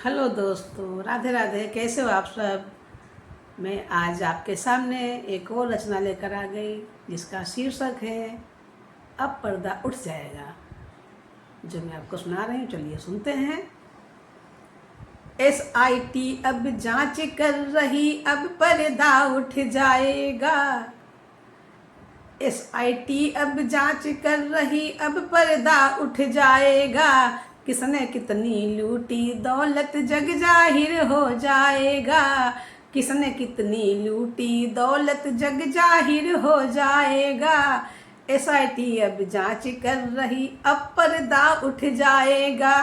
Hello दोस्तों, राधे राधे। कैसे हो आप सब। मैं आज आपके सामने एक और रचना लेकर आ गई जिसका शीर्षक है अब पर्दा उठ जाएगा, जो मैं आपको सुना रही हूँ। चलिए सुनते हैं। SIT अब जांच कर रही, अब पर्दा उठ जाएगा। SIT अब जांच कर रही, अब पर्दा उठ जाएगा। किसने कितनी लूटी दौलत जग जाहिर हो जाएगा। किसने कितनी लूटी दौलत जग जाहिर हो जाएगा। SIT अब जांच कर रही, अब पर्दा उठ जाएगा।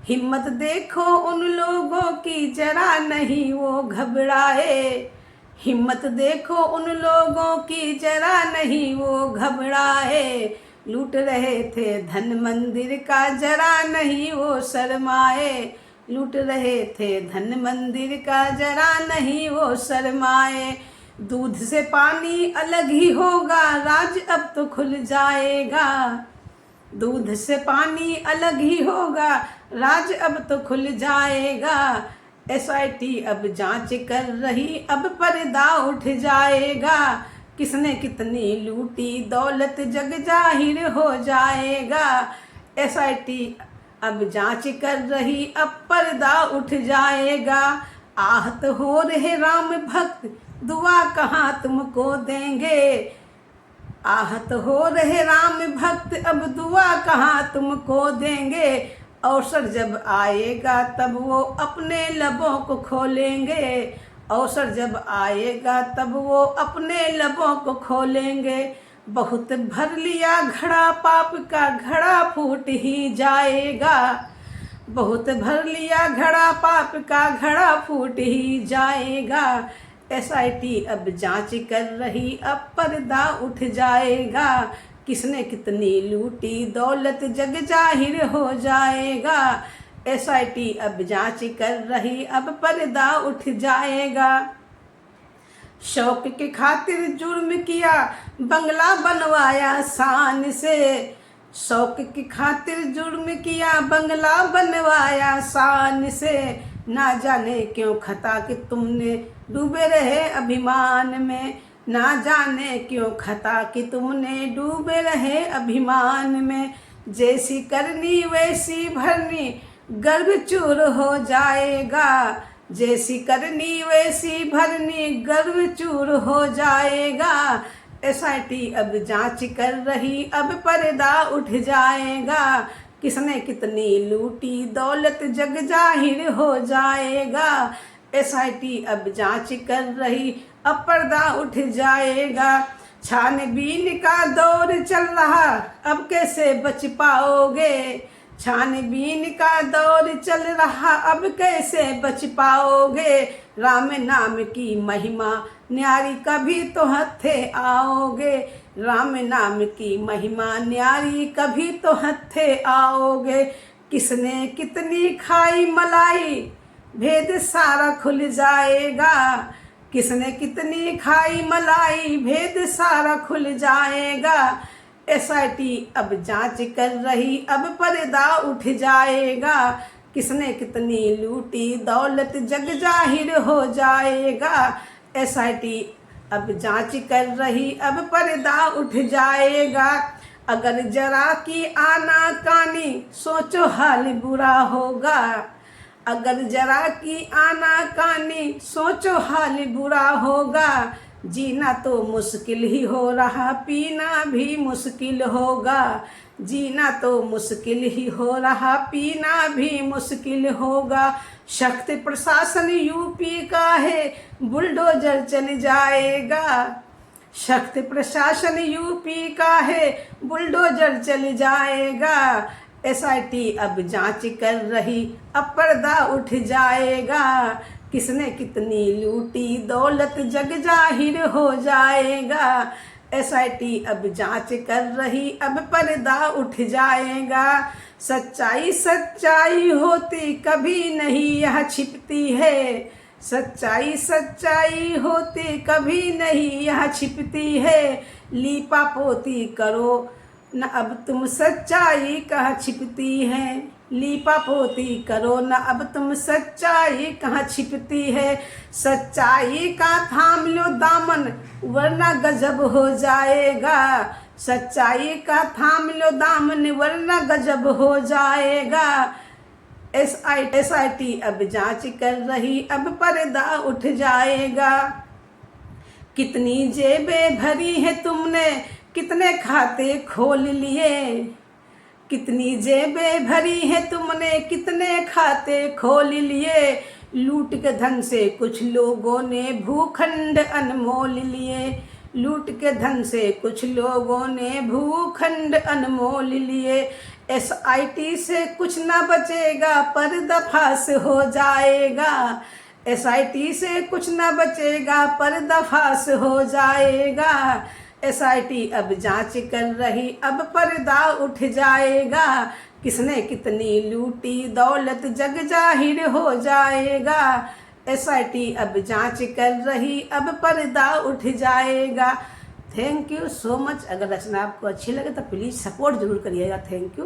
हिम्मत देखो उन लोगों की, जरा नहीं वो घबराए। हिम्मत देखो उन लोगों की, जरा नहीं वो घबराए। लूट रहे थे धन मंदिर का, जरा नहीं वो शर्माए। लूट रहे थे धन मंदिर का, जरा नहीं वो शर्माए। दूध से पानी अलग ही होगा, राज अब तो खुल जाएगा। दूध से पानी अलग ही होगा, राज अब तो खुल जाएगा। SIT अब जांच कर रही, अब पर्दा उठ जाएगा। किसने कितनी लूटी दौलत जग जाहिर हो जाएगा। SIT अब जांच कर रही, अब पर्दा उठ जाएगा। आहत हो रहे राम भक्त, दुआ कहाँ तुमको देंगे। आहत हो रहे राम भक्त, अब दुआ कहाँ तुमको देंगे। अवसर जब आएगा तब वो अपने लबों को खोलेंगे। अवसर जब आएगा तब वो अपने लबों को खोलेंगे। बहुत भर लिया घड़ा पाप का, घड़ा फूट ही जाएगा। बहुत भर लिया घड़ा पाप का, घड़ा फूट ही जाएगा। SIT अब जांच कर रही, अब पर्दा उठ जाएगा। किसने कितनी लूटी दौलत जग जाहिर हो जाएगा। SIT अब जांच कर रही, अब पर्दा उठ जाएगा। शौक के खातिर जुर्म किया, बंगला बनवाया शान से। शौक की खातिर जुर्म किया, बंगला बनवाया शान से। ना जाने क्यों खता कि तुमने डूबे रहे अभिमान में। ना जाने क्यों खता कि तुमने डूबे रहे अभिमान में। जैसी करनी वैसी भरनी, गर्भ चूर हो जाएगा। जैसी करनी वैसी भरनी, गर्भ चूर हो जाएगा। SIT अब जांच कर रही, अब पर्दा उठ जाएगा। किसने कितनी लूटी दौलत जग जाहिर हो जाएगा। SIT अब जांच कर रही, अब पर्दा उठ जाएगा। छानबीन का दौर चल रहा, अब कैसे बच पाओगे। छानबीन का दौर चल रहा, अब कैसे बच पाओगे। राम नाम की महिमा न्यारी, कभी तो हत्थे आओगे। राम नाम की महिमा न्यारी, कभी तो हत्थे आओगे। किसने कितनी खाई मलाई, भेद सारा खुल जाएगा। किसने कितनी खाई मलाई, भेद सारा खुल जाएगा। SIT अब जांच कर रही, अब पर्दा उठ जाएगा। किसने कितनी लूटी दौलत जग जाहिर हो जाएगा। SIT अब जांच कर रही, अब पर्दा उठ जाएगा। अगर जरा की आनाकानी, सोचो हाल बुरा होगा। अगर जरा की आनाकानी, सोचो हाल बुरा होगा। जीना तो मुश्किल ही हो रहा, पीना भी मुश्किल होगा। जीना तो मुश्किल ही हो रहा, पीना भी मुश्किल होगा। शक्ति प्रशासन UP का है, बुलडोजर चल जाएगा। शक्ति प्रशासन UP का है, बुलडोजर चल जाएगा। SIT अब जांच कर रही, अब पर्दा उठ जाएगा। किसने कितनी लूटी दौलत जग जाहिर हो जाएगा। SIT अब जांच कर रही, अब पर्दा उठ जाएगा। सच्चाई सच्चाई होती कभी नहीं यह छिपती है। सच्चाई सच्चाई होती कभी नहीं यह छिपती है। लीपा पोती करो न, अब तुम सच्चाई कहाँ छिपती है। लीपा पोती करो न अब तुम, सच्चाई कहाँ छिपती है। सच्चाई का थाम लो दामन वरना गजब हो जाएगा। सच्चाई का थाम लो दामन वरना गजब हो जाएगा। SIT अब जांच कर रही, अब पर्दा उठ जाएगा। कितनी जेबें भरी है तुमने, कितने खाते खोल लिए। कितनी जेबें भरी है तुमने, कितने खाते खोल लिए। लूट के धन से कुछ लोगों ने भूखंड अनमोल लिए। लूट के धन से कुछ लोगों ने भूखंड अनमोल लिए। SIT से कुछ ना बचेगा, पर्दाफाश हो जाएगा। SIT से कुछ ना बचेगा, पर्दाफाश हो जाएगा। SIT अब जांच कर रही, अब पर्दा उठ जाएगा। किसने कितनी लूटी दौलत जग जाहिर हो जाएगा। SIT अब जांच कर रही, अब पर्दा उठ जाएगा। Thank you so much. अगर रचना आपको अच्छी लगे तो प्लीज़ सपोर्ट जरूर करिएगा। Thank you.